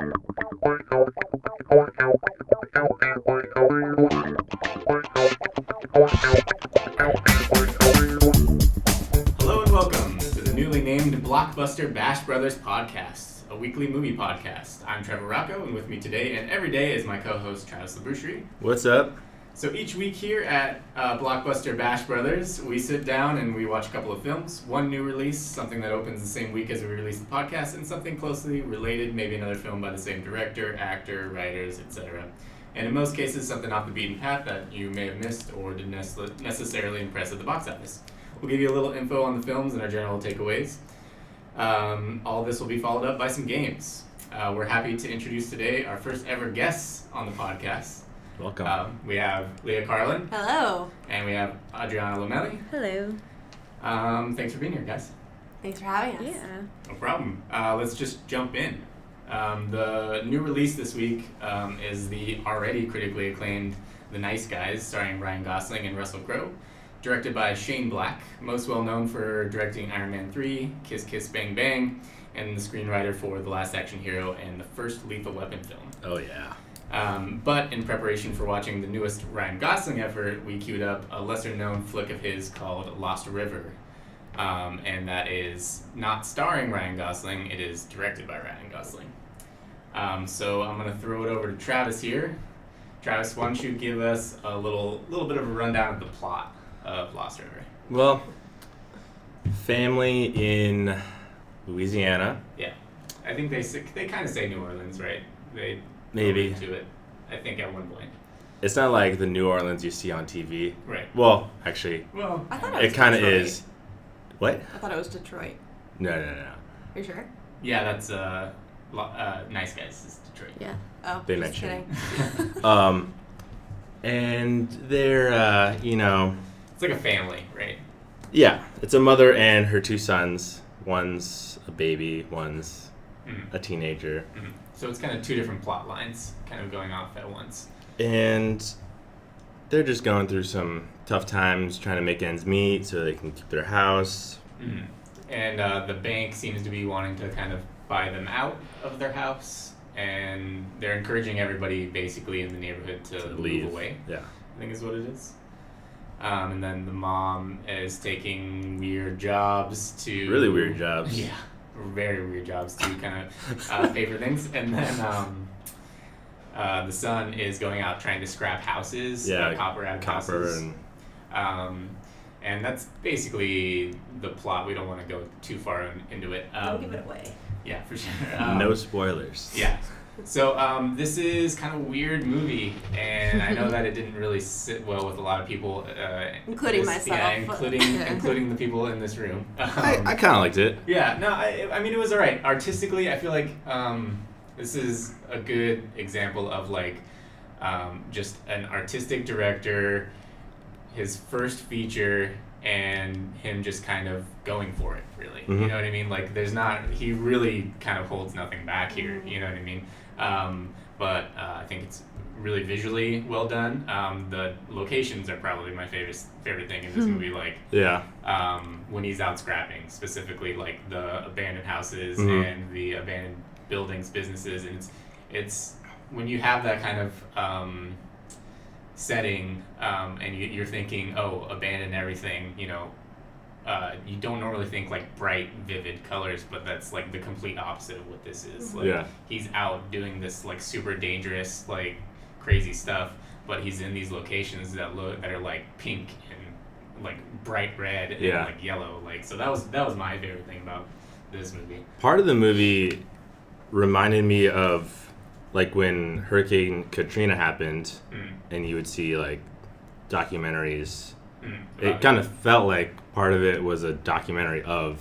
Hello and welcome to the newly named Blockbuster Bash Brothers podcast, a weekly movie podcast. I'm Trevor Rocco, and with me today and every day is my co-host Travis Labrucherie. What's up? So each week here at Blockbuster Bash Brothers, we sit down and we watch a couple of films, one new release, something that opens the same week as we release the podcast, and something closely related, maybe another film by the same director, actor, writers, etc. And in most cases, something off the beaten path that you may have missed or didn't necessarily impress at the box office. We'll give you a little info on the films and our general takeaways. All this will be followed up by some games. We're happy to introduce today our first ever guests on the podcast. Welcome. We have Leah Carlin. Hello. And we have Adriana Lomelli. Hello. Thanks for being here, guys. Thanks for having us. Yeah. No problem. Let's just jump in. The new release this week is the already critically acclaimed The Nice Guys, starring Ryan Gosling and Russell Crowe, directed by Shane Black, most well known for directing Iron Man 3, Kiss Kiss Bang Bang, and the screenwriter for The Last Action Hero and the first Lethal Weapon film. Oh, yeah. But in preparation for watching the newest Ryan Gosling effort, we queued up a lesser-known flick of his called Lost River. And that is not starring Ryan Gosling, it is directed by Ryan Gosling. So I'm going to throw it over to Travis here. Travis, why don't you give us a little bit of a rundown of the plot of Lost River? Well, family in Louisiana. Yeah. I think they kind of say New Orleans, right? They Maybe. To it, I think, at one point. It's not like the New Orleans you see on TV. Right. Well, actually, Well, I thought it kind of is. What? I thought it was Detroit. No. Are you sure? yeah, that's Nice Guys is Detroit. Yeah. Oh, They just mentioned. kidding. And they're, It's like a family, right? yeah, it's a mother and her two sons. One's a baby, one's a teenager. Mm-hmm. So it's kind of two different plot lines kind of going off at once. And they're just going through some tough times trying to make ends meet so they can keep their house. Mm-hmm. And the bank seems to be wanting to kind of buy them out of their house, and they're encouraging everybody basically in the neighborhood to leave. move away, Yeah. I think is what it is. And then the mom is taking weird jobs to... Really weird jobs. Yeah, very weird jobs to kind of pay for things. And then the son is going out trying to scrap houses, copper out of houses. And that's basically the plot. We don't want to go too far into it. Don't give it away. Yeah, for sure. No spoilers. Yeah. So this is kind of a weird movie, and I know that it didn't really sit well with a lot of people, Including myself. Yeah, including the people in this room. I kind of liked it. Yeah, no, I mean it was alright. Artistically, I feel like this is a good example of like just an artistic director, his first feature, and him just kind of going for it, really. Mm-hmm. You know what I mean? Like, he really kind of holds nothing back here, you know what I mean? But I think it's really visually well done. The locations are probably my favorite thing in this movie, like, Yeah. when he's out scrapping, specifically, like, the abandoned houses Mm-hmm. and the abandoned buildings, businesses, and it's when you have that kind of setting, and you're thinking, oh, abandon everything, you don't normally think like bright, vivid colors, but that's like the complete opposite of what this is. Like, Yeah. he's out doing this like super dangerous, like crazy stuff, but he's in these locations that are like pink and like bright red and like yellow. Like, so that was my favorite thing about this movie. Part of the movie reminded me of like when Hurricane Katrina happened, and you would see like documentaries. It kind of felt like part of it was a documentary of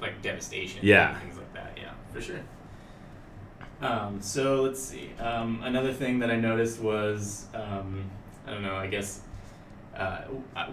like devastation. Yeah. And things like that. Yeah, for sure. So let's see. Another thing that I noticed was, I don't know, I guess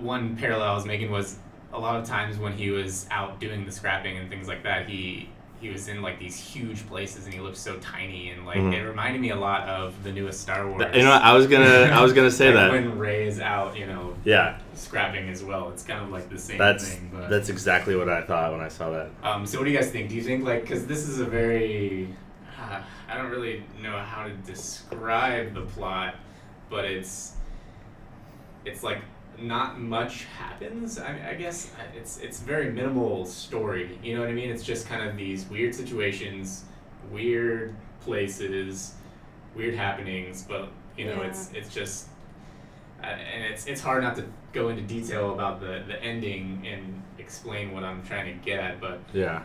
one parallel I was making was a lot of times when he was out doing the scrapping and things like that, he was in like these huge places and he looked so tiny, and like it reminded me a lot of the newest Star Wars. I was gonna say like that when Rey is out, yeah, scrapping as well. It's kind of like the same thing. But that's exactly what I thought when I saw that. so what do you guys think? Do you think like, because this is a very I don't really know how to describe the plot, but it's like not much happens. I guess it's very minimal story. You know what I mean? It's just kind of these weird situations, weird places, weird happenings. But it's just, and it's hard not to go into detail about the ending and explain what I'm trying to get at. But yeah.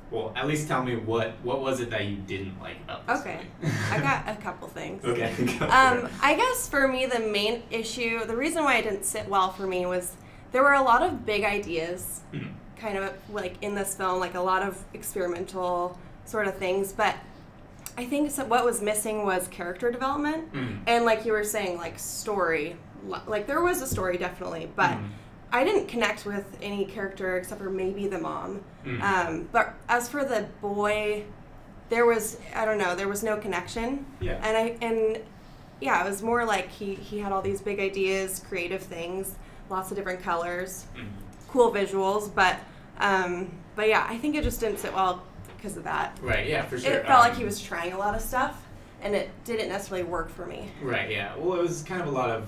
Well, at least tell me what was it that you didn't like about this Okay. movie? I got a couple things. Okay. I guess for me, the main issue, the reason why it didn't sit well for me was there were a lot of big ideas kind of like in this film, like a lot of experimental sort of things. But I think what was missing was character development. And like you were saying, like story. Like there was a story definitely, but I didn't connect with any character except for maybe the mom. But as for the boy, there was no connection. Yeah. And it was more like he had all these big ideas, creative things, lots of different colors, cool visuals, but yeah, I think it just didn't sit well because of that. Right, yeah, for sure. It felt like he was trying a lot of stuff, and it didn't necessarily work for me. Right, yeah. Well, it was kind of a lot of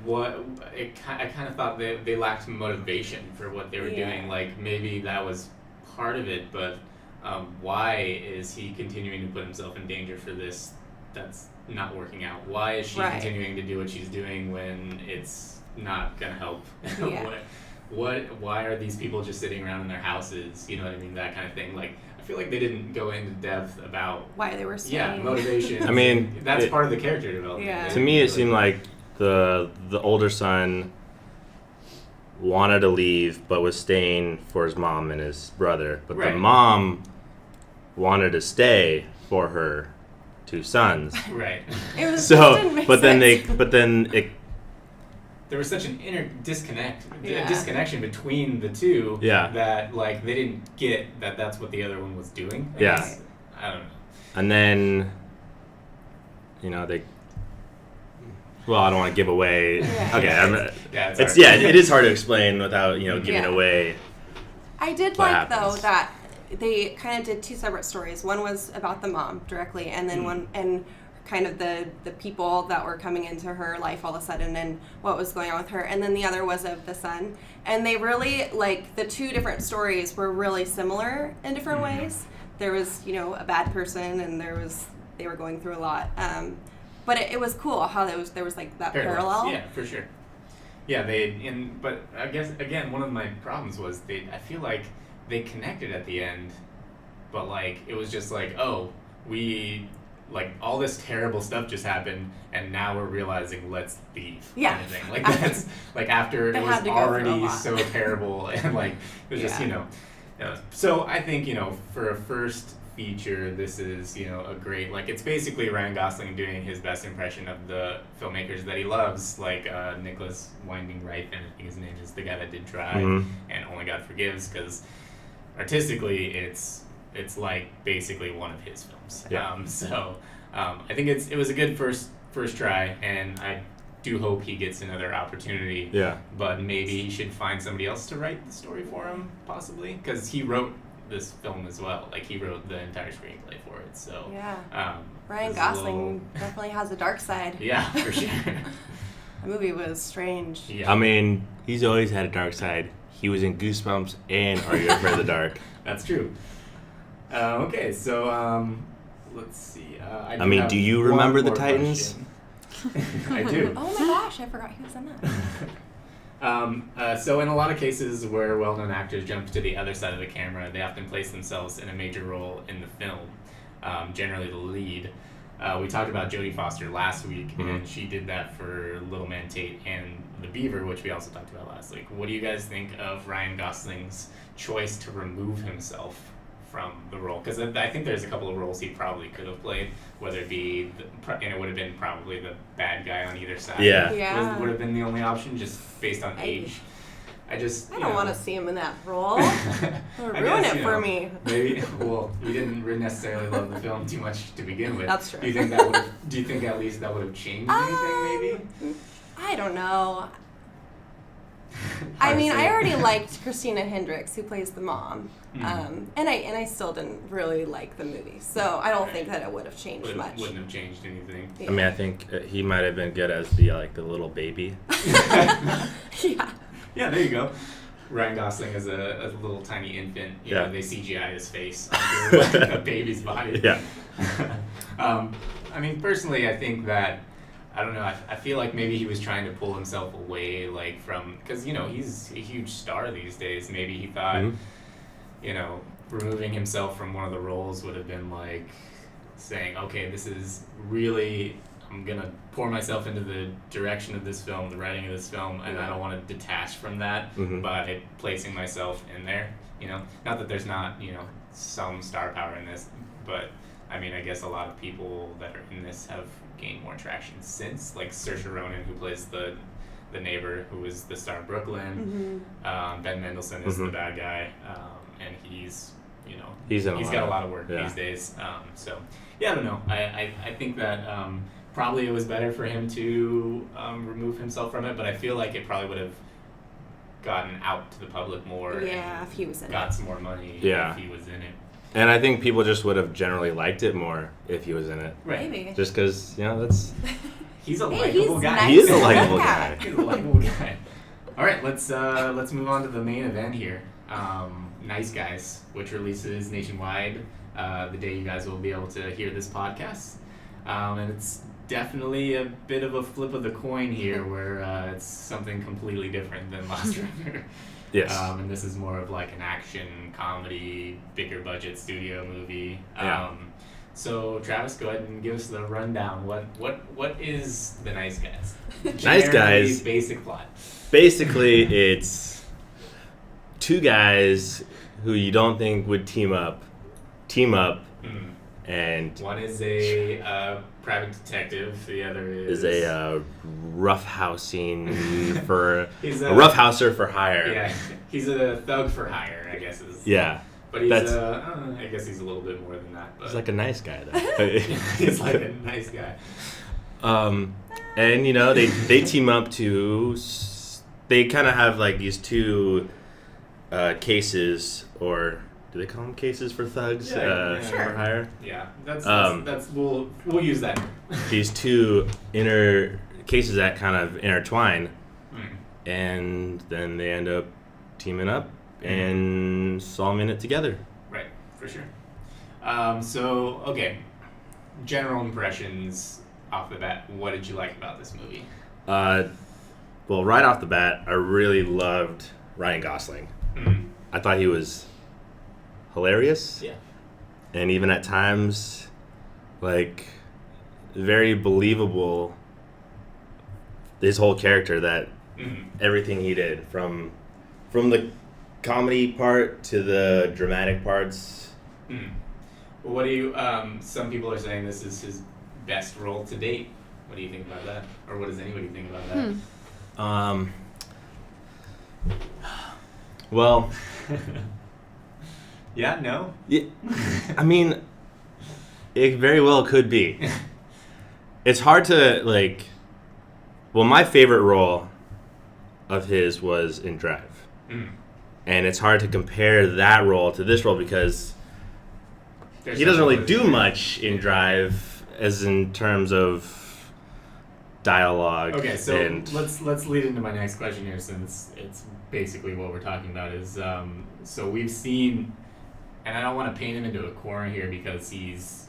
I kind of thought they lacked motivation for what they were doing. Like maybe that was part of it, but why is he continuing to put himself in danger for this? That's not working out. Why is she continuing to do what she's doing when it's not gonna help? Why are these people just sitting around in their houses? You know what I mean? That kind of thing. Like I feel like they didn't go into depth about why they were staying. Yeah, motivation. I mean, that's part of the character development. Yeah. To me, it seemed like the older son wanted to leave, but was staying for his mom and his brother. But the mom wanted to stay for her two sons. Right. It was So, didn't make but sense. then it. There was such an disconnection between the two that like they didn't get that that's what the other one was doing. I guess. I don't know. And then, they. Well, I don't want to give away. Okay, it is hard to explain without giving away. I did what like happens. though that they kind of did two separate stories. One was about the mom directly, and then one and kind of the people that were coming into her life all of a sudden and what was going on with her, and then the other was of the son. And they really like the two different stories were really similar in different ways. There was a bad person, and they were going through a lot. But it was cool how there was like that parallel. Yeah, for sure. Yeah, but I guess again one of my problems was I feel like they connected at the end, but like it was just like, oh, we like all this terrible stuff just happened and now we're realizing let's leave. Yeah. Kind of thing. Like that's like after it was already so terrible and like it was just so I think for a first feature, this is a great, like it's basically Ryan Gosling doing his best impression of the filmmakers that he loves, like Nicholas Winding Refn, I think his name is, the guy that did Drive and Only God Forgives, because artistically it's like basically one of his films. I think it was a good first try, and I do hope he gets another opportunity. But maybe he should find somebody else to write the story for him, possibly, because he wrote this film as well. Like he wrote the entire screenplay for it. So Ryan Gosling definitely has a dark side. Yeah, for sure. The movie was strange. I mean, he's always had a dark side. He was in Goosebumps and Are You Afraid of the Dark? That's true. Okay, so let's see. Do you remember the Titans? I do. Oh my gosh, I forgot he was in that. So in a lot of cases where well-known actors jump to the other side of the camera, they often place themselves in a major role in the film, generally the lead. We talked about Jodie Foster last week, and she did that for Little Man Tate and The Beaver, which we also talked about last week. What do you guys think of Ryan Gosling's choice to remove himself from the role? Because I think there's a couple of roles he probably could have played, whether it be, and it would have been probably the bad guy on either side. Would have been the only option, just based on age. I don't want to see him in that role. Ruin it for me. Maybe. Well, you didn't necessarily love the film too much to begin with. That's true. Do you think at least that would have changed anything? Maybe. I don't know. I mean, I already liked Christina Hendricks, who plays the mom, and I still didn't really like the movie, so I don't think that it would have changed much. Wouldn't have changed anything. Yeah. I mean, I think he might have been good as the little baby. Yeah. Yeah, there you go. Ryan Gosling as a little tiny infant. You know, they CGI his face onto a baby's body. Yeah. I mean, personally, I think that, I don't know, I feel like maybe he was trying to pull himself away, like, from, because, you know, he's a huge star these days. Maybe he thought, you know, removing himself from one of the roles would have been like saying, okay, this is really, I'm going to pour myself into the direction of this film, the writing of this film, and I don't want to detach from that by placing myself in there, you know. Not that there's not, you know, some star power in this, but, I mean, I guess a lot of people that are in this have gained more traction since, like Saoirse Ronan, who plays the neighbor, who is the star of Brooklyn. Ben Mendelsohn is the bad guy, and he's, you know, he's got a lot of work these days. So, yeah, I don't know. I think that probably it was better for him to remove himself from it, but I feel like it probably would have gotten out to the public more. Yeah, if he was in it. Got some more money Yeah. if he was in it. And I think people just would have generally liked it more if he was in it. Right. Maybe. Just because, you know, that's... He's a Hey, likable he's guy. nice. He is a likable guy. He's a likable guy. All right, let's move on to the main event here. Nice Guys, which releases nationwide the day you guys will be able to hear this podcast. And it's definitely a bit of a flip of the coin here, where it's something completely different than Lost River. Yes. And this is more of like an action comedy, bigger budget studio movie. Yeah. So Travis, go ahead and give us the rundown. What is the Nice Guys? Nice Guys. Generally basic plot. Basically, it's two guys who you don't think would team up, and One is a private detective. The other is a roughhousing for He's a roughhouser for hire. Yeah, he's a thug for hire, I guess. Yeah. But he's That's- I guess he's a little bit more than that. But He's like a nice guy, though. he's like a nice guy. And you know they team up to. They kind of have like these two cases, or do they call them cases for thugs? Yeah, For hire. Yeah, that's we'll use that. These two cases that kind of intertwine, and then they end up teaming up and solving it together. Right, for sure. So, okay, general impressions off the bat. What did you like about this movie? Well, right off the bat, I really loved Ryan Gosling. I thought he was hilarious. Yeah. And even at times, like, very believable. His whole character, that everything he did, from the comedy part to the dramatic parts. Well, what do you? Some people are saying this is his best role to date. What do you think about that? Or what does anybody think about that? Well, Yeah. No. yeah, I mean, it very well could be. It's hard to, like... Well, my favorite role of his was in Drive. And it's hard to compare that role to this role because he doesn't really do much in Drive, as in terms of dialogue. Okay, so and let's lead into my next question here, since it's basically what we're talking about. Is so we've seen, and I don't want to paint him into a corner here because he has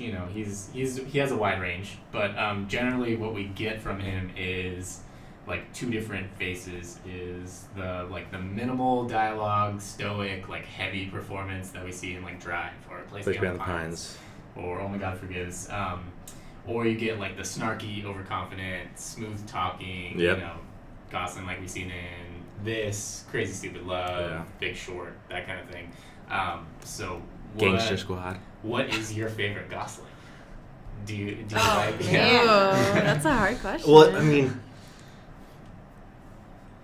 a wide range, but generally what we get from him is like two different faces. Is the minimal dialogue, stoic, like heavy performance that we see in like Drive or Place Beyond the Pines, or Oh My God Forgives. Or you get like the snarky, overconfident, smooth talking, Yep. you know, Gosling like we've seen in this, Crazy Stupid Love, Big Short, that kind of thing. So Gangster Squad. What is your favorite Gosling? Do you like? That's a hard question. Well, I mean,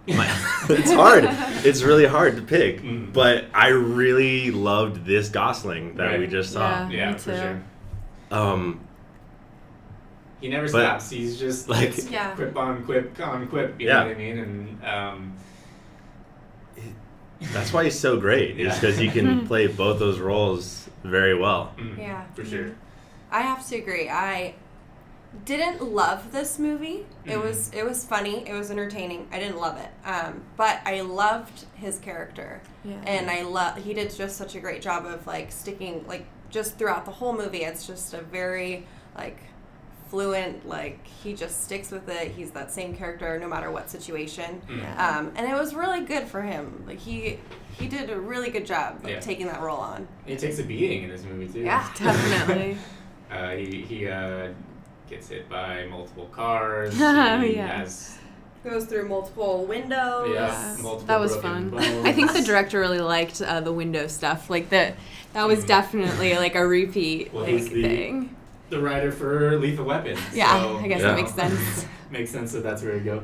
it's hard. It's really hard to pick. But I really loved this Gosling that we just saw. Yeah, me for too. sure. He never stops. He's just like quip on quip on quip. You know what I mean? And That's why he's so great. Is because he can play both those roles very well. Yeah, for sure. I have to agree. I didn't love this movie. It was funny. It was entertaining. I didn't love it, but I loved his character, and he did just such a great job of like sticking like just throughout the whole movie. It's just a very like fluent, like he just sticks with it. He's that same character no matter what situation, and it was really good for him. Like he did a really good job taking that role on. He takes a beating in this movie too. Yeah, definitely. He gets hit by multiple cars. Goes through multiple windows. Yeah, multiple that was broken fun. bones. I think the director really liked the window stuff. Like that was definitely like a repeat thing. The writer for Lethal Weapon. Yeah, so, I guess that makes sense. Makes sense that that's where we go.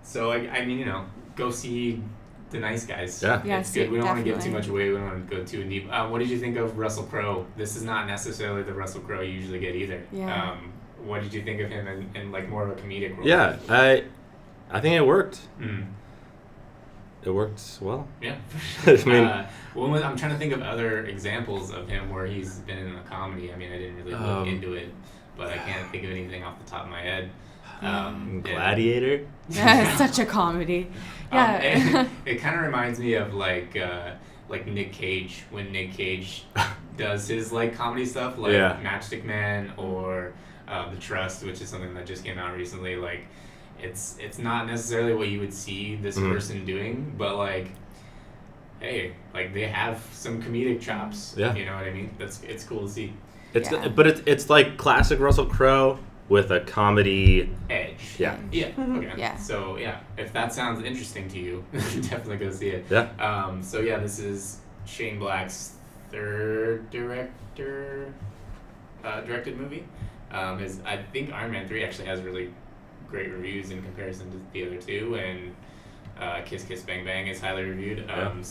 So I mean, go see The Nice Guys. Yeah, it's good. We don't want to give too definitely. much away. We don't want to go too deep. What did you think of Russell Crowe? This is not necessarily the Russell Crowe you usually get either. Yeah. What did you think of him in like more of a comedic role? Yeah, I think it worked. Mm. It worked well. Yeah. I mean, I'm trying to think of other examples of him where he's been in a comedy. I mean, I didn't really look into it, but I can't think of anything off the top of my head. Gladiator. Yeah, such a comedy. Yeah. It kind of reminds me of like Nick Cage when Nick Cage does his like comedy stuff, like Matchstick Man or The Trust, which is something that just came out recently. Like, it's not necessarily what you would see this person doing, but like, hey, like they have some comedic chops. Yeah. You know what I mean? It's cool to see. But it's like classic Russell Crowe with a comedy edge. Yeah. Yeah. Okay. Yeah. So if that sounds interesting to you, definitely go see it. Yeah. So this is Shane Black's third directed movie. I think Iron Man 3 actually has really great reviews in comparison to the other two, and Kiss Kiss Bang Bang is highly reviewed. And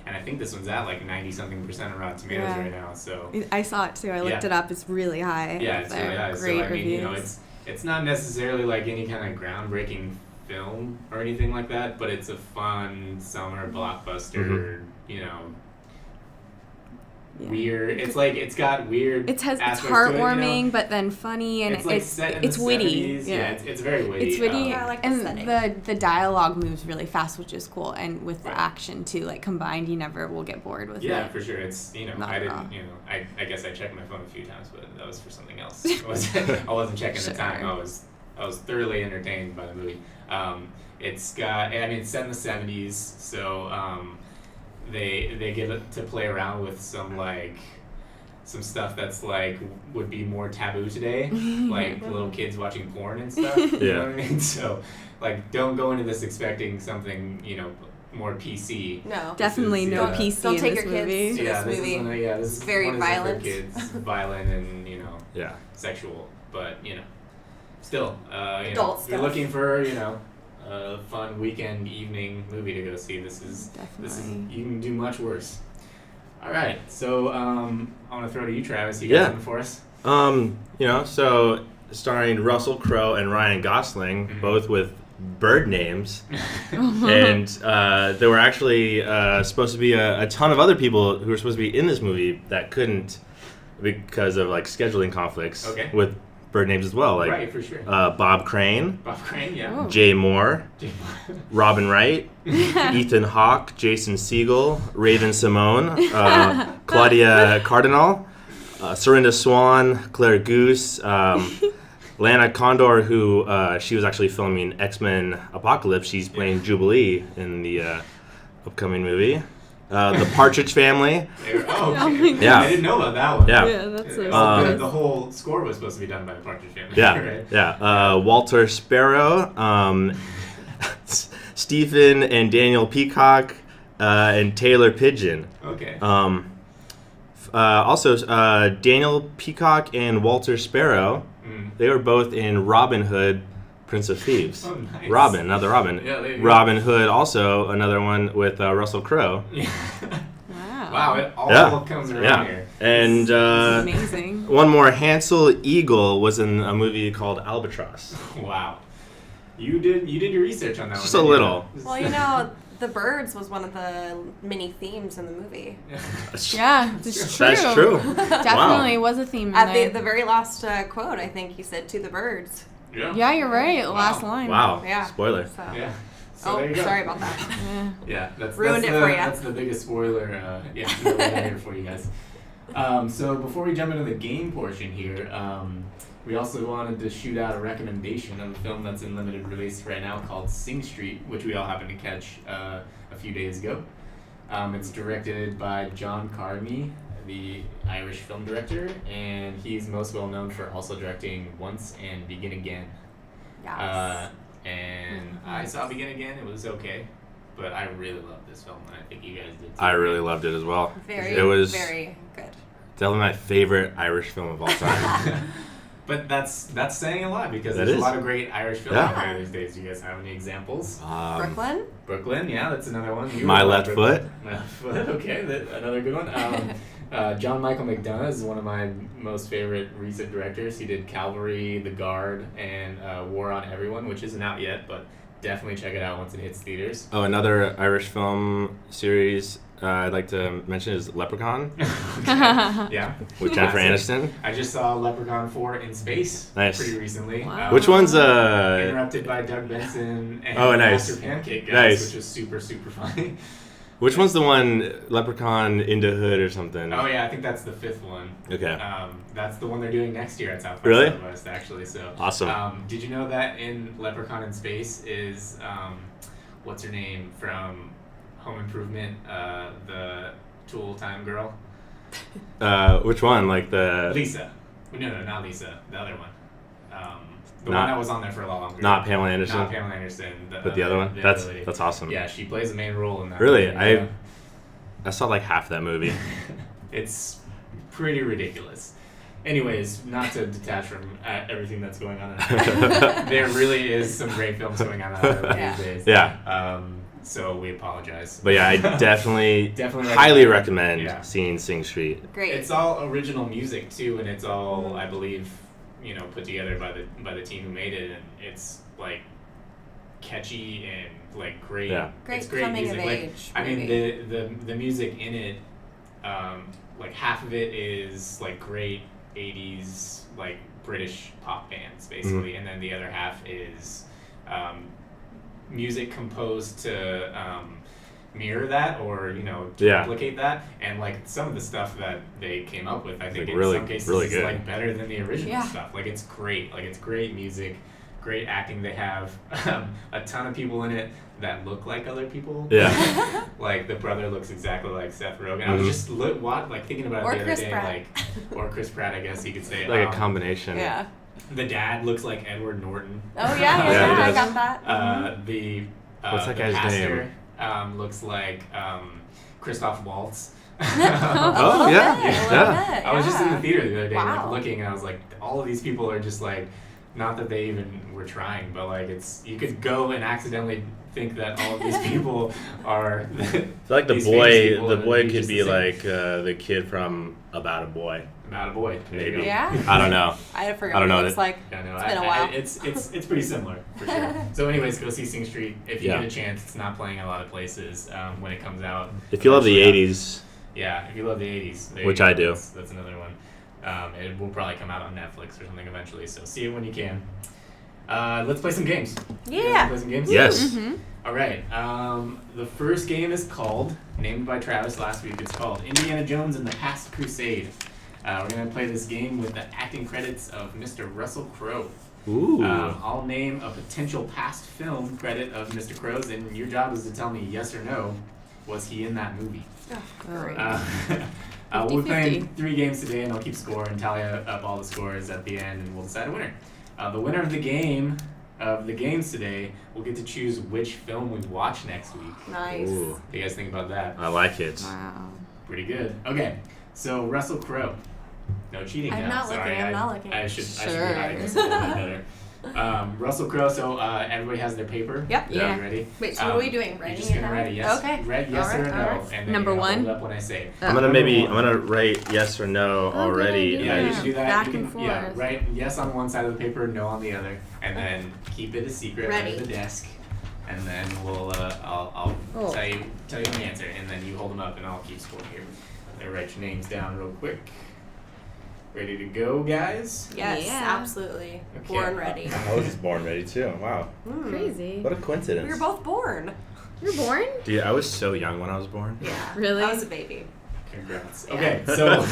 I think this one's at like 90-something% of Rotten Tomatoes right now. So I saw it too. I looked it up. It's really high. Yeah, it's really high. Great so I mean, reviews. it's not necessarily like any kind of groundbreaking film or anything like that, but it's a fun summer blockbuster. Weird. It's like it's got weird. It's aspects heartwarming, to it, but then funny, and it's like set in it's the witty. 70s. Yeah, it's very witty. It's witty, I like the and setting. the dialogue moves really fast, which is cool, and with the action too, like combined, you never will get bored with it. Yeah, for sure. It's Not I at didn't all. I guess I checked my phone a few times, but that was for something else. I wasn't checking the time. I was thoroughly entertained by the movie. It's set in the 70s, so they get to play around with some stuff that's like would be more taboo today, like little kids watching porn and stuff. You know what I mean? So like, don't go into this expecting something more PC. No, Definitely no PC. Don't take in your this movie. kids to this movie. This is very one is violent. for kids, violent and sexual, but still Adult if you're stuff. looking for a fun weekend evening movie to go see, this is you can do much worse. All right, so I want to throw to you, Travis. You got something for us? So starring Russell Crowe and Ryan Gosling, both with bird names, and there were actually supposed to be a ton of other people who were supposed to be in this movie that couldn't because of like scheduling conflicts with bird names as well, like right, for sure. Bob Crane, Yeah. Jay Moore, Robin Wright, Ethan Hawke, Jason Segel, Raven Simone, Claudia Cardinal, Serinda Swan, Claire Goose, Lana Condor, who she was actually filming X-Men Apocalypse. She's playing Jubilee in the upcoming movie. The Partridge Family. Yeah. I didn't know about that one. Yeah, that's the whole score was supposed to be done by the Partridge Family. Yeah, Walter Sparrow, Stephen and Daniel Peacock, and Taylor Pigeon. Okay. Also, Daniel Peacock and Walter Sparrow, they were both in Robin Hood, Prince of Thieves. Oh, nice. Robin, another Robin. Yeah, there you go. Robin Hood, also another one with Russell Crowe. Wow, it all comes around here. And amazing. one more, Hansel Eagle was in a movie called Albatross. Wow. You did your research on that Just one. a little. Well, The Birds was one of the mini themes in the movie. Yeah, it's true. That's true. Definitely was a theme in At there. the very last quote, I think he said, "To the birds." Yeah, you're right. Last line. Wow. Yeah. Spoiler. So. Yeah. So there you go. Sorry about that. Yeah. Yeah, that's Ruined that's it for ya. That's the biggest spoiler. Here for you guys. So before we jump into the game portion here, we also wanted to shoot out a recommendation of a film that's in limited release right now called Sing Street, which we all happened to catch a few days ago. It's directed by John Carney, the Irish film director, and he's most well known for also directing Once and Begin Again. Yes. And I saw Begin Again. It was okay, but I really loved this film, and I think you guys did too. I really loved it as well. Very, it was very good. definitely my favorite Irish film of all time. But that's saying a lot because That there's is. a lot of great Irish films Yeah. out there these days. Do you guys have any examples? Brooklyn? Brooklyn, yeah, that's another one. You My were Left Brooklyn. Foot. My Left Foot, okay, another good one. John Michael McDonough is one of my most favorite recent directors. He did Calvary, The Guard, and War on Everyone, which isn't out yet, but definitely check it out once it hits theaters. Oh, another Irish film series I'd like to mention is Leprechaun Yeah. with Jennifer Classic. Aniston. I just saw Leprechaun 4 in space Nice. pretty recently. Wow. Which one's Interrupted by Doug Benson and Oh, nice. Master Pancake guys, Nice. which was super, super funny. which one's the one Leprechaun into Hood or something? Oh yeah, I think that's the 5th one. Okay. That's the one they're doing next year at South by Really? Southwest, actually. So Awesome. did you know that in Leprechaun in Space is what's her name from Home Improvement, the Tool Time girl? Which one? Like the Lisa. No, not Lisa. The other one. The Not- one that was on there for a long. not Pamela Anderson, Not Pamela Anderson. but the other one. the That's other lady. that's awesome. Yeah, she plays the main role in that. Really? movie, I saw like half that movie. It's pretty ridiculous. Anyways, not to detach from everything that's going on. There really is some great films going on out there these days. Yeah. So we apologize. But yeah, I definitely Definitely highly recommend. recommend Yeah. seeing Sing Street. Great. It's all original music too, and it's all I believe, put together by the team who made it, and it's like catchy and like great. Yeah. Great It's great coming music. of Like, age I mean, movie. the music in it, like half of it is like great 80s like British pop bands basically, and then the other half is music composed to mirror that or to Yeah. replicate that, and like some of the stuff that they came up with, I think Like, in really- some cases really is good. like better than the original Yeah. stuff. Like it's great. Like it's great music, great acting. They have a ton of people in it that look like other people. Yeah. Like the brother looks exactly like Seth Rogen. I was just thinking about it Or the other Chris day, Pratt. like, or Chris Pratt, I guess you could say. Like a combination. Yeah. The dad looks like Edward Norton. Oh, yeah, Yeah, yeah, he I does. got that. The What's that the guy's pastor, looks like Christoph Waltz. Oh, A yeah. little bit, a little Yeah. bit, I was just in the yeah. theater the other day, like Wow. looking, and I was like, all of these people are just like, not that they even were trying, but like you could go and accidentally think that all of these people are. I feel like the these famous people, boy and could just be the same. like the kid from About a Boy. About a boy. There you go. Yeah. I don't know. I forgot I don't what know it looks that- like. Yeah, no, It's been a while. It's pretty similar for sure. So, anyways, go see Sing Street if you Yeah. get a chance. It's not playing in a lot of places when it comes out. If you love the Eventually, 80s, yeah, if you love the 80s, there you Which go. I do. That's another one. It will probably come out on Netflix or something eventually. So see it when you can. Let's play some games. You guys wanna Yeah. play some games? yes. Mm-hmm. All right. The first game is called, named by Travis last week. It's called Indiana Jones and the Past Crusade. We're gonna play this game with the acting credits of Mr. Russell Crowe. Ooh. I'll name a potential past film credit of Mr. Crowe's, and your job is to tell me yes or no. Was he in that movie? Great. We're 50-50. playing 3 games today, and I'll keep score and tally up all the scores at the end, and we'll decide a winner. The winner of the games today will get to choose which film we watch next week. Nice. Ooh. What do you guys think about that? I like it. Wow. Pretty good. Okay, so Russell Crowe. No cheating I'm now. not Sorry, looking, I'm not looking. I should be Sure. hiding this a little bit better. Russell Crowe. So everybody has their paper. Yep. Yeah. You ready? Wait, so what are we doing? You're Writing just it gonna down? write a yes. Okay. Write yes All or right, a no, all right. and then Number you're gonna hold one? it up when I say it. I'm gonna write yes or no Oh, already. good Yeah, idea. you should do that. Back You can, and yeah, forth. write yes on one side of the paper, no on the other, and then keep it a secret Ready. under the desk. And then we'll I'll Oh. tell you the answer, and then you hold them up, and I'll keep score here. Then write your names down real quick. Ready to go, guys? Yes, Yeah. absolutely. Okay. Born ready. I was just born ready too. Wow, Crazy. what a coincidence. We were both born. You're born? Dude, I was so young when I was born. Yeah. Really? I was a baby. Congrats. Yeah. Okay, so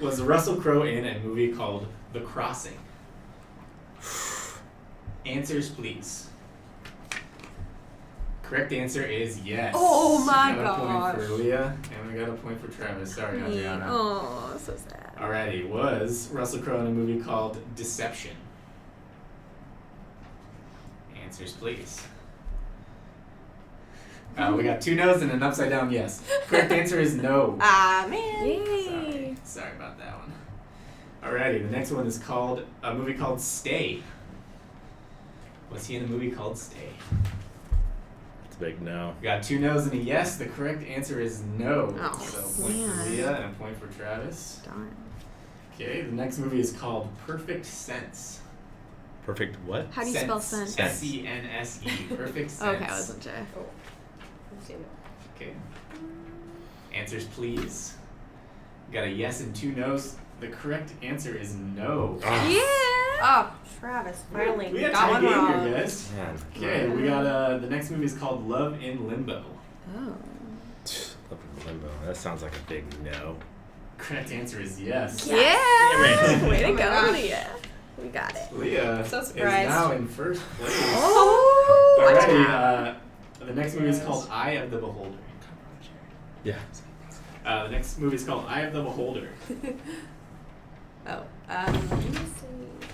was Russell Crowe in a movie called The Crossing? Answers, please. Correct answer is yes. Oh my We got a gosh. point for Leah, and we got a point for Travis. Sorry, Adriana. Oh, so sad. Alrighty, was Russell Crowe in a movie called Deception? Answers, please. We got 2 no's and an upside down yes. Correct answer is no. Ah, man. Yay. Sorry about that one. Alrighty, the next one is called a movie called Stay. Was he in a movie called Stay? It's a big no. We got 2 no's and a yes. The correct answer is no. Oh, So a point for man. Leah and a point for Travis. Darn. Okay, the next movie is called Perfect Sense. Perfect what? How do you spell sense? S-E-N-S-E. Perfect Sense. Okay, I wasn't sure. Okay. Answers, please. We got a yes and 2 no's. The correct answer is no. Yeah. Oh, Travis finally We got a got tie one game wrong. here, guys. Man. Okay, we got the next movie is called Love in Limbo. Oh. Up in limbo. That sounds like a big no. Correct answer is yes. Yeah. Damn it. Way to Oh my go, gosh. Leah. We got it. Leah So is surprised. now in first place. Oh. Watch Alrighty, out. the next movie is called Eye of the Beholder. Yeah. The next movie is called Eye of the Beholder. Oh, let me see.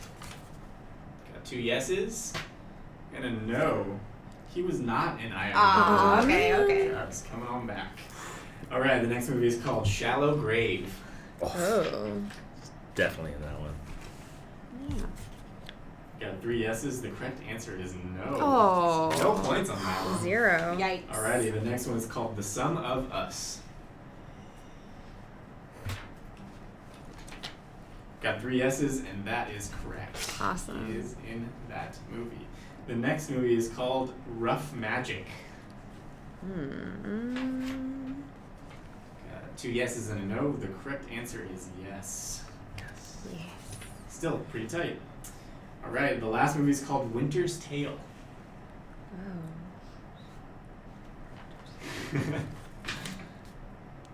Got 2 yeses and a no. He was not in Eye of the Ah, Beholder. okay. Travis, coming on back. Alright, the next movie is called Shallow Grave. Oh. Definitely in that one. Yeah. Got 3 yeses. The correct answer is no. Oh. No points on that one. 0. Yikes. Alrighty, the next one is called The Sum of Us. Got 3 yeses, and that is correct. Awesome. He is in that movie. The next movie is called Rough Magic. Got 2 yeses and a no. The correct answer is yes. Yes. Still pretty tight. Alright, the last movie is called Winter's Tale. Oh.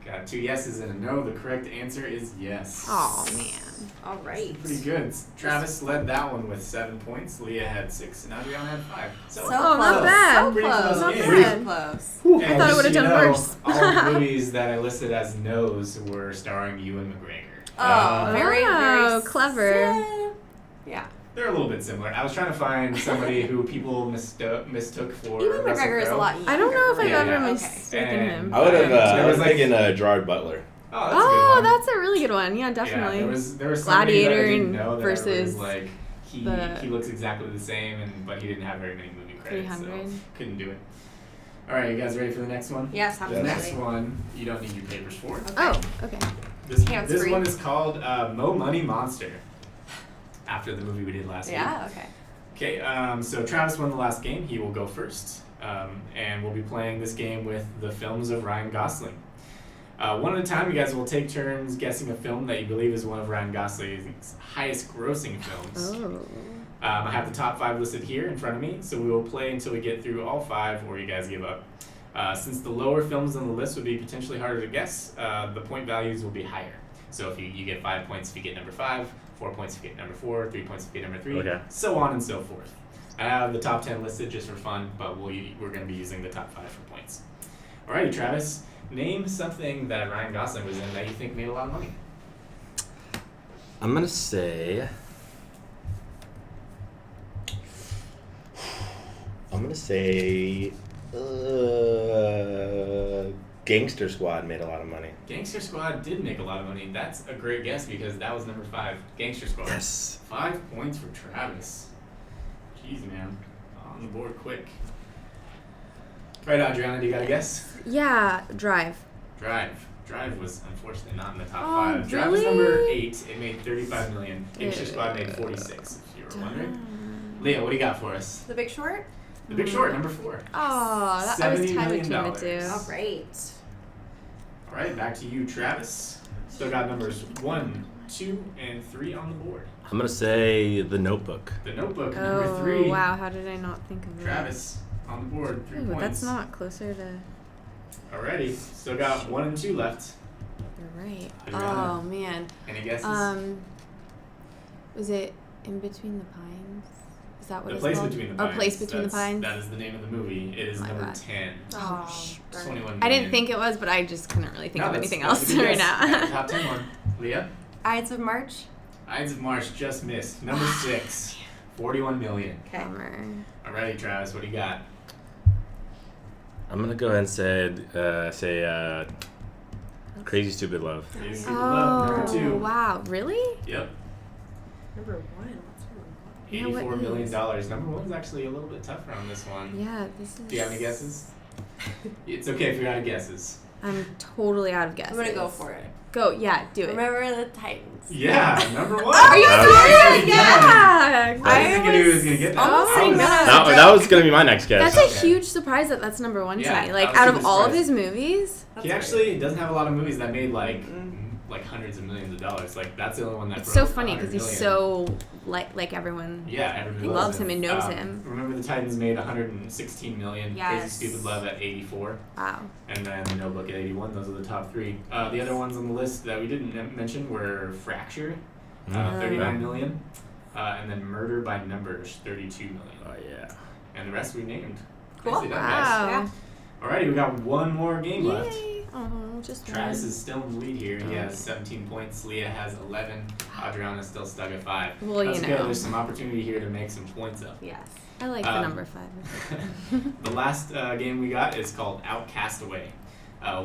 Got 2 yeses and a no. The correct answer is yes. Oh man. All right. Pretty good. Travis led that one with 7 points. Leah had 6, and Adriana had 5. So So, close. not bad. So Pretty close. close Not game. bad. Close. And I thought I just would've so done you know, worse. All the movies that I listed as no's were starring Ewan McGregor. Oh, very, Oh, very clever. Yeah. They're a little bit similar. I was trying to find somebody who people mistook for Ewan Russell McGregor is a Crowe. lot younger. I don't know if I've Yeah, ever yeah. mistaken Okay. him. I would have. There I was was, like- thinking Gerard Butler. Oh, that's a good Oh, one. that's a really good one. Yeah, definitely. Yeah, there was somebody Gladiator that I didn't and know that versus was like he looks exactly the same, but he didn't have very many movie credits, 300. so couldn't do it. All right, you guys ready for the next one? Yes, The absolutely. next one you don't need your papers for. Okay. Oh, okay. This Hands-free. one is called Mo Money Monster. After the movie we did last week. Yeah, okay. Okay, so Travis won the last game. He will go first. And we'll be playing this game with the films of Ryan Gosling. One at a time, you guys will take turns guessing a film that you believe is one of Ryan Gosling's highest grossing films. Oh. I have the top 5 listed here in front of me, so we will play until we get through all 5 or you guys give up. Since the lower films on the list would be potentially harder to guess, the point values will be higher. So if you get 5 points if you get number 5, 4 points if you get number 4, 3 points if you get number 3, Okay. so on and so forth. I have the top 10 listed just for fun, but we're going to be using the top 5 for points. Alrighty, Travis, name something that Ryan Gosling was in that you think made a lot of money. I'm gonna say. Gangster Squad made a lot of money. Gangster Squad did make a lot of money. That's a great guess because that was number 5. Gangster Squad. Yes. 5 points for Travis. easy, man. On the board quick. All right, Adriana, do you got a guess? Yeah, Drive. Drive was unfortunately not in the top Oh, 5. Drive was really? number 8. It made $35 million. Gangster Squad made 46, if you were wondering. Leah, what do you got for us? The Big Short? The Big Short, number 4. Oh, I was $70 tied million. between the two. All right. All right, back to you, Travis. Still got numbers 1, 2, and 3 on the board. I'm gonna say The Notebook. The Notebook, number 3. Oh, wow. How did I not think of that? Travis on the board, 3 Ooh, points. that's not closer to... Alrighty, still got 1 and 2 left. You're right. Adriana. Oh, man. Any guesses? Was it In Between the Pines? Is that what The it's Place called? Between the Pines. Oh, Place Between the Pines? That is the name of the movie. It is My number God. 10. Oh, darn. 21 million. I didn't think it was, but I just couldn't really think No, of that's- anything that's else a good right guess. now. Top 10 one. Leah? Ides of March? Ides of March just missed. Number 6. 41 million. Okay. Bummer. Alrighty, Travis, what do you got? I'm gonna go ahead and say Crazy Stupid Love. Crazy Stupid Love, number 2. Wow. Really? Yep. Number 1. What's number 1? Yeah, what $84 million. is? Number 1's actually a little bit tougher on this one. Yeah, this is... Do you have any guesses? It's okay if you're out of guesses. I'm totally out of guesses. I'm going to go for it. Go, yeah, do it. Remember the Titans. Yeah, number 1. Are you serious? Yeah. Yeah. I didn't think he was going to get that. almost I saying was- that. That was gonna be my next guess. That's a Okay. huge surprise that's number 1 Yeah, to me. I Like, was out of super all of surprised. his movies... He actually doesn't have a lot of movies that made like hundreds of millions of dollars. Like that's the only one that. It's so broke funny 100 because he's million. so like everyone. Yeah, everybody loves him and knows him. Remember the Titans made 116 million. Yes. Crazy Stupid Love at 84, Wow. and then The Notebook at 81. Those are the top 3. The other ones on the list that we didn't mention were Fracture, 39 million, and then Murder by Numbers, 32 million. Oh yeah. And the rest we named. Cool. Nicely done, guys. Wow. Alrighty, we got one more game left. Yay. Oh, just Travis one. is still in the lead here. He has 17 points. Leah has 11. Adriana's still stuck at 5. Well, That's you good. know. There's some opportunity here to make some points up. Yes. I like the number 5. The last game we got is called Outcastaway.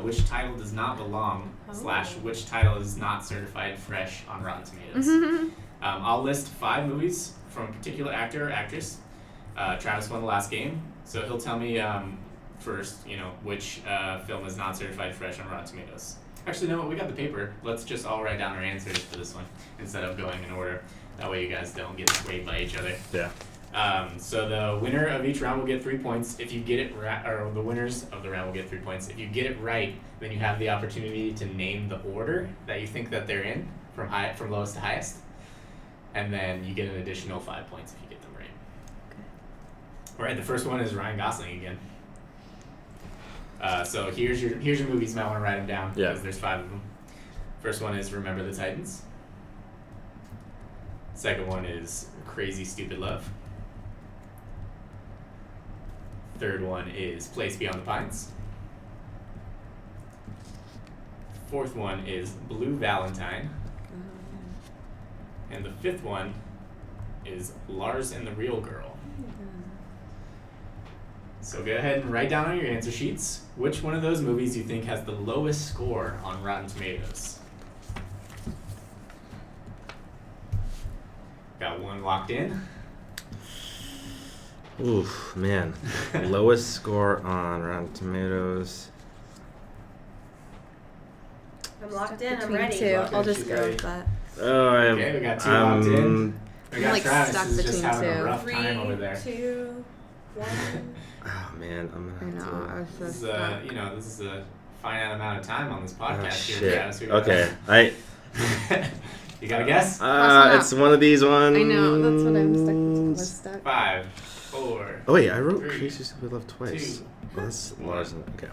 Which title does not belong / which title is not certified fresh on Rotten Tomatoes. I'll list 5 movies from a particular actor or actress. Travis won the last game, so he'll tell me first, which film is not certified fresh on Rotten Tomatoes. Actually, no, we got the paper. Let's just all write down our answers for this one instead of going in order. That way you guys don't get swayed by each other. Yeah. So the winner of each round will get 3 points. If you get it right, or the winners of the round will get 3 points. If you get it right, then you have the opportunity to name the order that you think that they're in, from lowest to highest, and then you get an additional 5 points if you get them right. All right, the first one is Ryan Gosling again. So here's your movies. You might want to write them down because there's 5 of them. First one is Remember the Titans. Second one is Crazy Stupid Love. Third one is Place Beyond the Pines. Fourth one is Blue Valentine. And the fifth one is Lars and the Real Girl. So go ahead and write down on your answer sheets which one of those movies you think has the lowest score on Rotten Tomatoes. Got one locked in? Oof, man. Lowest score on Rotten Tomatoes. I'm locked in. I'm Between ready. 2. Locked in, I'll just she's go ready. with that. Oh, Okay, we got 2 locked in. We got like Travis stuck who's just between having a 2. rough time over there. 2, 1. Oh man, I'm I gonna know. have I to. was so This is stuck. this is a finite amount of time on this podcast Oh, here, shit. Travis. We gotta- Okay, You got a guess? enough. it's one of these ones. I know. That's what I'm stuck with. Was stuck. 5, 4. Oh wait, I wrote 3, Crazy Stupid Love twice. 2. Well, that's Lars. Okay.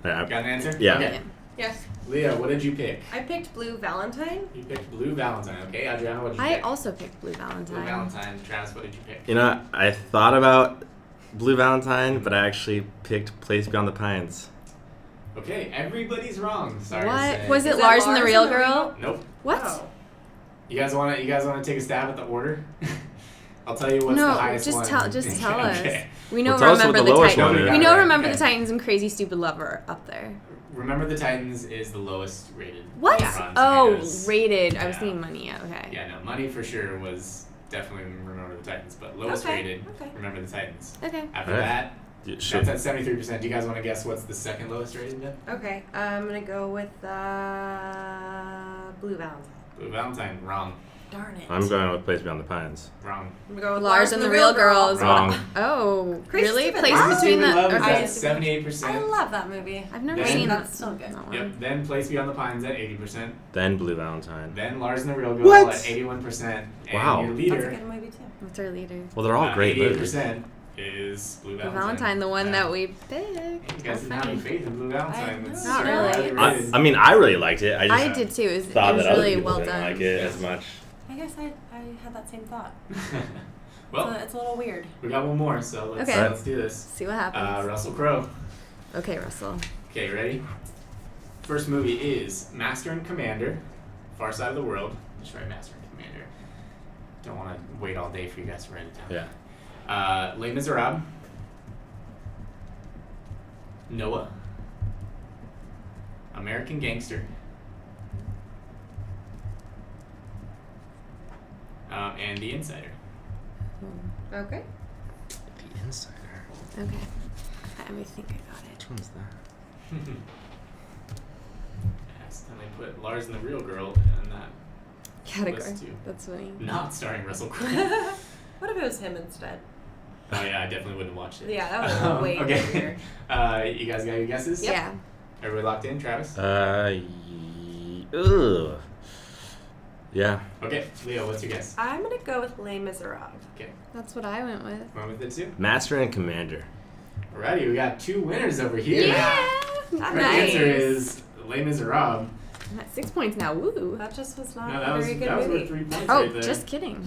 Got an answer? Yeah. Okay. Yes. Leah, what did you pick? I picked Blue Valentine. You picked Blue Valentine. Okay, Adriana, what did you I pick? also picked Blue Valentine. Blue Valentine. Travis, what did you pick? You know, I thought about Blue Valentine, but I actually picked Place Beyond the Pines. Okay, everybody's wrong. Sorry to What? say. Was it Is that Lars and the Lars Real and the Girl? Nope. What? Oh. You guys want to take a stab at the order? I'll tell you what's No, the highest just one. tell us. Okay. We know Well, tell us what Remember the the lowest Titans. one is. We know Right, Remember okay. the Titans and Crazy Stupid Love are up there. Remember the Titans is the lowest rated. What? on Rotten Oh, Tomatoes. rated. I was Yeah. thinking money. Okay. Yeah, no, Money for sure was definitely Remember the Titans, but lowest rated, Remember the Titans. Okay. After that, Yeah, sure. that's at 73%. Do you guys want to guess what's the second lowest rated then? Okay, I'm gonna go with Blue Valentine. Blue Valentine, wrong. Darn it. I'm going with Place Beyond the Pines. Wrong. I'm gonna go with Lars and the Real Girls. Wrong. Oh, Crazy really? Stupid Place Love. between the. Love is Okay. at 78%. I love that movie. I've never Then- seen That's that. still good. That one. Yep. Then Place Beyond the Pines at 80%. Then Blue Valentine. Then Lars and the Real Girl What? at 81%. And Wow. your That's a leader, good movie too. What's our leader? Well, they're all great movies. 88% is Blue Blue Valentine. Valentine, the one Yeah. that we picked. You guys didn't have any faith in Blue Valentine. It's Not super really. highly I rated. mean, I really liked it. I just I did too. It was thought that other really people well didn't done. like it as much. I guess I had that same thought. Well, It's a little weird. we got one more, so let's, Okay. let's do this. See what happens. Russell Crowe. Okay, Russell. Okay, ready? First movie is Master and Commander, Far Side of the World. Just write Master and Commander. Don't want to wait all day for you guys to write it down. Yeah. Les Miserables. Noah. American Gangster. And The Insider. Okay. The Insider. Okay. I think I got Which it. one's that? Accidentally put Lars and the Real Girl in that Category. list too. That's funny. Not starring Russell Crowe. What if it was him instead? Oh yeah, I definitely wouldn't have watched it. Yeah, that was way okay. easier. You guys got your guesses? Yeah. Everybody locked in, Travis? Ugh. Yeah. Okay, Leo, what's your guess? I'm gonna go with Les Miserables. Okay, That's what I went with. went with it too. Master and Commander. Alrighty, we got two winners over here. Yeah. Correct Nice. answer is Les Miserables. I'm at 6 points now. Woo. That just was not No, a that was very good that was movie. worth 3 points Oh, right there. just kidding.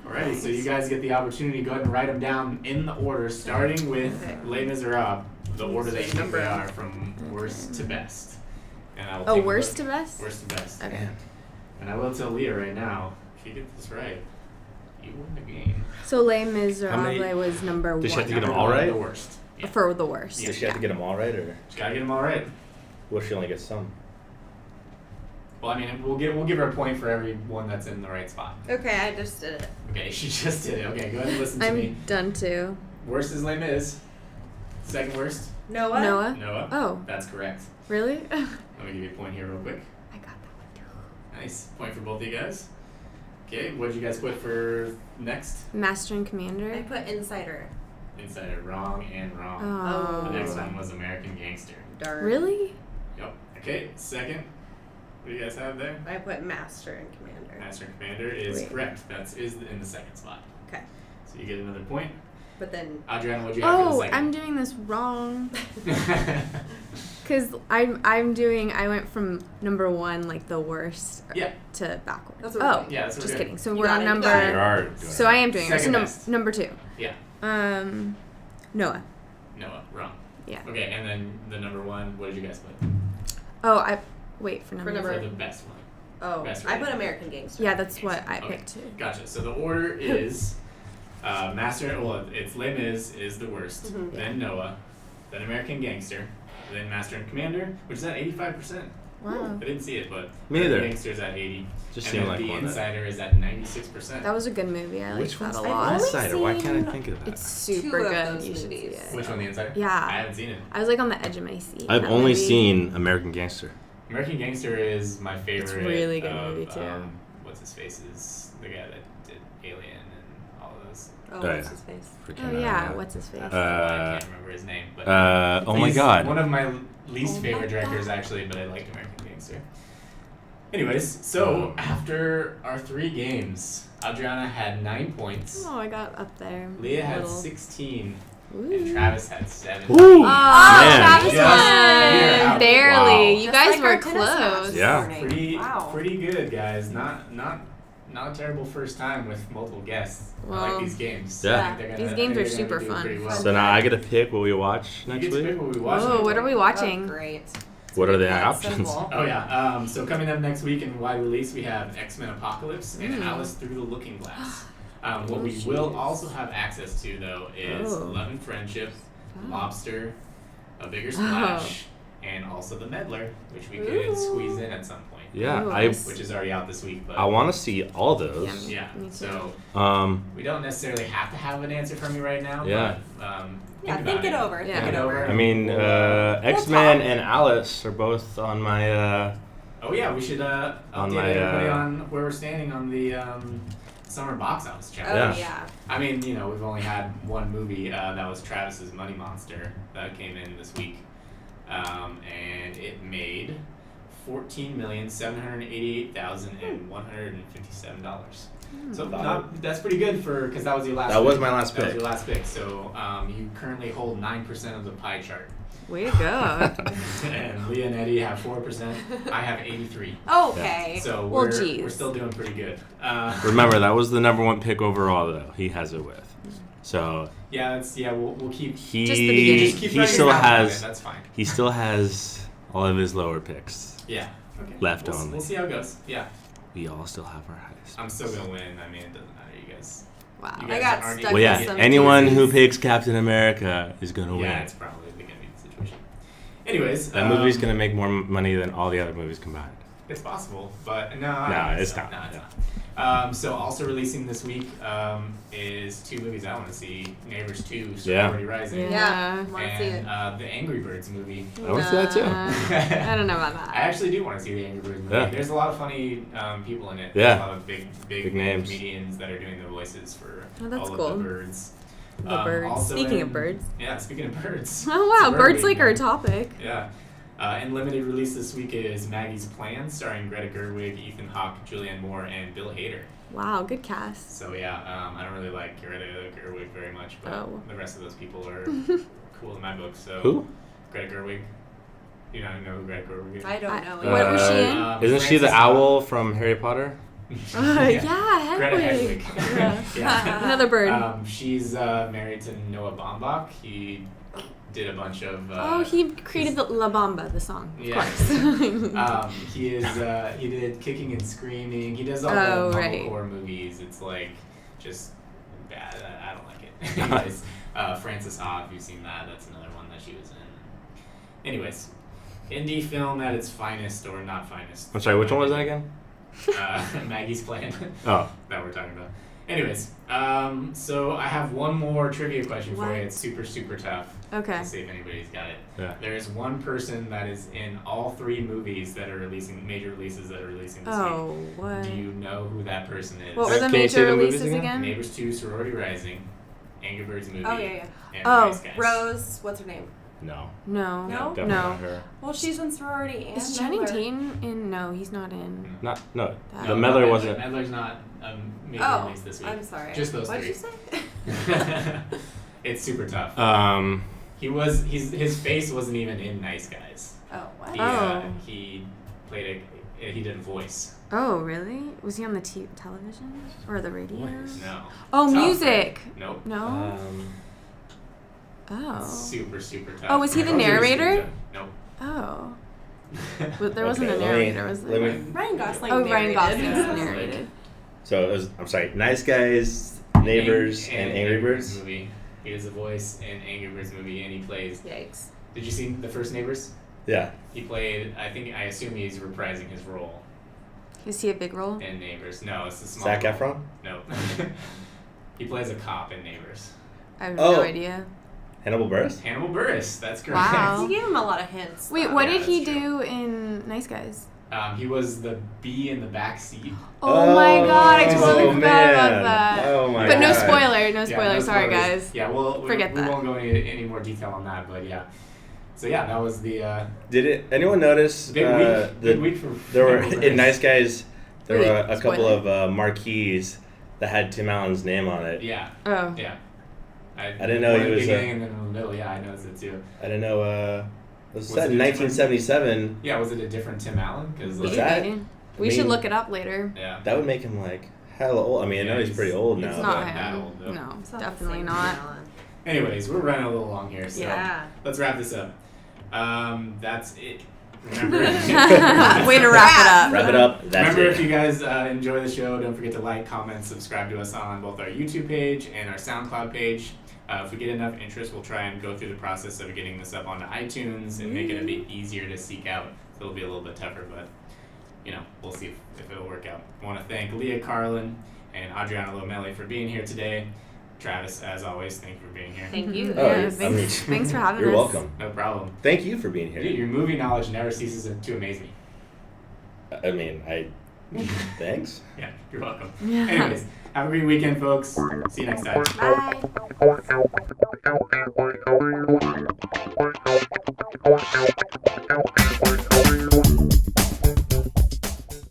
Alrighty, so you guys get the opportunity to go ahead and write them down in the order, starting with Okay. Les Miserables, the order that you think Number. they are from worst to best. And I will Oh, take a worst look- to best? Worst to best. Okay. And I will tell Leah right now, if you get this right, you win the game. So Les Miserables many- was number Does she have to one. get them Number all one, right? The worst. Yeah. For the worst. Does she have to get them all right, or Just gotta get them all right. what if she only gets some? Well, I mean, we'll give her a point for every one that's in the right spot. Okay, I just did it. Okay, she just did it. Okay, go ahead and listen to me. I'm done too. Worst is Les Mis. Second worst, Noah? Noah? Noah. Oh, That's correct. really? I Let me give you a point here real quick. got that one too. Nice. Point for both of you guys. Okay, what did you guys put for next? Master and Commander. I put Insider. Insider, wrong and wrong. Oh. The next one was American Gangster. Darn. Really? Yep. Okay, second. What do you guys have there? I put Master and Commander. Master and Commander is Wait. correct. That's in the second spot. Okay. So you get another point. But then Adriana, what'd you have for the Oh, second? I'm doing this wrong. Cause I went from number one, like the worst, Yeah. to backwards. That's what we're Oh, doing. Yeah, that's what just we're kidding. doing. So You we're got on it, you number. got it. You are doing So I am doing it. So Second best. number two. Yeah. Noah. Noah, wrong. Yeah. Okay, and then the number one, what did you guys put? Oh, I wait for number. number- For the best one. Oh, Best I rated. put American Gangster. Yeah, that's what I Okay. picked too. Gotcha. So the order is Master. Well, it's Les Mis is the worst. Mhm. Then Noah, then American Gangster, then Master and Commander, which is at 85%. Wow. I didn't see it, but Me neither. Gangster's at 80. Just and seemed then like The one that- Insider is at 96%. That was a good movie. I liked Which that one's a the lot. only Insider? Why can't I seen- think of that? It's super Two of good. those You should see movies. it. Which one, The Insider? Yeah. I haven't seen it. I was like on the edge of my seat. I've That only movie. seen American Gangster. American Gangster is my favorite. really good of, movie, too. What's his face is the guy that did Alien and all of those. Oh, Right. what's his face? Freaking, Oh yeah, what's his face? That's why I can't remember his name. But oh my he's god. one of my least Oh favorite my directors, God. actually, but I liked American Gangster. Anyways, so after our 3 games, Adriana had 9 points, Oh, I got up there. Leah a had little. 16, Ooh. and Travis had 7. Ooh. Oh, Man. Travis Just you're won. out. Barely. Wow. You Just guys like were our tennis match close. this Yeah. morning. Pretty good, guys. Not a terrible first time with multiple guests. I Well, like these games. Yeah. I think they're gonna- These I games think are they're gonna super do fun. pretty well. So now I get to pick what we watch You next get to week. pick what we watch. Oh, what are we watching? Oh, great. What are the That's options? simple. Oh yeah. So coming up next week in wide release, we have X-Men Apocalypse and Mm. Alice Through the Looking Glass. What Oh, we jeez. will also have access to though is Oh. Love and Friendship, Oh. Lobster, A Bigger Splash, and also The Meddler, which we could Ooh. squeeze in at some point. Yeah, Ooh, which is already out this week. But I want to see all those. yeah. Me too. So we don't necessarily have to have an answer from you right now. Yeah. But, think it over. Yeah. Think it over. I mean, X-Men and Alice are both on my. Oh yeah, we should update everybody on where we're standing on the summer box office chart. Oh yeah. I mean, we've only had one movie that was Travis's Money Monster that came in this week, and it made $14,788,157. So that's pretty good because that was your last. That pick. was my last That was pick. your last pick. So you currently hold 9% of the pie chart. Way to go. And Leah and Eddie have 4%. I have 83. Okay. So Well, we're geez. still doing pretty good. Remember, that was the number one pick overall, though. He has it with. So Yeah, we'll keep. Just the beginning. Just keep he writing still down on has it, that's fine. he still has all of his lower picks Yeah. Okay. left we'll, only. We'll see how it goes. Yeah. We all still have our highest. I'm still gonna win. I mean, it doesn't matter, you guys. Wow. You I guys got aren't stuck Well, even- with yeah. some Anyone who teasers. picks Captain America is gonna win. Yeah, it's probably gonna be the situation. Anyways, That movie's gonna make more money than all the other movies combined. It's possible, but no, it's not. No, it's not. So also releasing this week is two movies I want to see: Neighbors 2, Sorority Rising, Yeah. Want to see it? and the Angry Birds movie. I want to see that too. I don't know about I that. actually do want to see the Angry Birds movie. Yeah. There's a lot of funny people in it. Yeah. There's a lot of big names. comedians that are doing the voices for Oh, that's all cool. of the birds. The birds. Also Speaking in- of birds. Yeah, speaking of birds. Oh wow, Sorority, birds like our topic. Yeah. In limited release this week is Maggie's Plan, starring Greta Gerwig, Ethan Hawke, Julianne Moore, and Bill Hader. Wow, good cast. So yeah, I don't really like Greta Gerwig very much, but the rest of those people are cool in my book. So Who? Greta Gerwig. You don't know who Greta Gerwig is? I don't know. What was she in? Isn't she the Frances owl from Harry Potter? Yeah, Greta Hedwig. Hedwig. Yeah. Another bird. She's married to Noah Baumbach. He did a bunch of. He created the La Bamba, the song. Of Yeah. course. He did Kicking and Screaming. He does all Oh, the right. mumblecore movies. It's like just bad. I don't like it. Anyways, Frances Ha, if you've seen that, that's another one that she was in. Anyways, indie film at its finest or not finest. I'm sorry, which one was that again? Maggie's Plan. Oh. That we're talking about. Anyways, so I have one more trivia question for What? you. It's super, super tough. Okay. To see if anybody's got it. Yeah. There is one person that is in all three movies that are releasing, major releases that are releasing this Oh, week. what? Do you know who that person is? What were the Can you say major the movies releases again? again? Neighbors 2, Sorority Rising, Angry Birds movie, Oh, yeah. and Oh, Nice Guys. Rose, what's her name? No. No. No? Definitely No. not her. Well, she's in Sorority and Is Channing Medlar. Tatum in? No, he's not in. No. That. The Medlar not wasn't. Medlar's not a major Oh, release this week. I'm sorry. Just those What three. did you say? It's super tough. His face wasn't even in Nice Guys. Oh, what? He played he did a voice. Oh, really? Was he on the television or the radio? No. Oh, Tough, music. right? Nope. No. Oh. Super, super tough. Oh, was he the I told you it was narrator? super tough. Nope. Oh. But there wasn't Okay, a narrator, was let there? me- Ryan Gosling. Oh, Ryan narrated. Gosling's Yeah. narrated. So it was. I'm sorry. Nice Guys, Neighbors, and Angry Birds. movie. He does a voice in Angry Birds movie, and he plays. Yikes. Did you see the first Neighbors? Yeah. He played. I assume he's reprising his role Is he a big role? in Neighbors. No, it's the small. Zac role. Efron. No. He plays a cop in Neighbors. I have Oh. no idea. Hannibal Buress. Hannibal Buress. That's correct. Wow. You gave him a lot of hints. Wait, though. what Yeah, did he that's do in Nice Guys? He was the bee in the back seat. Oh my god, I totally oh, forgot man. about that. Oh my But no God. spoiler, no Yeah, spoiler. no Sorry, spoilers. guys. Yeah, well, Forget we that. won't go into any more detail on that, but yeah. So yeah, that was the Did anyone notice big week. Big week for. there were Hannibal in Buress. Nice Guys there Wait, were a couple spoiler? of marquees that had Tim Allen's name on it. Yeah, Oh. yeah. I didn't know one he in the was, beginning and then in the middle. Yeah, I noticed it too. I didn't know. It was Was set it in a different- 1977. Yeah, was it a different Tim Allen? Because Was Maybe. that- We I should mean- look it up later. yeah. That would make him like hella old. I mean, I know he's pretty old now. he's It's not not that him. old, though. No, It's not the definitely same not. talent. Anyways, we're running a little long here, so Yeah. let's wrap this up. That's it. Remember. Way to wrap it up. Wrap it up. That's Remember, it. if you guys enjoy the show, don't forget to like, comment, subscribe to us on both our YouTube page and our SoundCloud page. If we get enough interest, we'll try and go through the process of getting this up onto iTunes and make it a bit easier to seek out. So it'll be a little bit tougher, but we'll see if it'll work out. I want to thank Leah Carlin and Adriana Lomelli for being here today. Travis, as always, thank you for being here. Thank you. Oh, Yeah, I thanks, mean, thanks for having You're us. welcome. No problem. Thank you for being Dude, here. your movie knowledge never ceases to amaze me. I mean, thanks. Yeah, you're welcome. Yeah. Anyways, have a great weekend, folks. See you next time. Bye.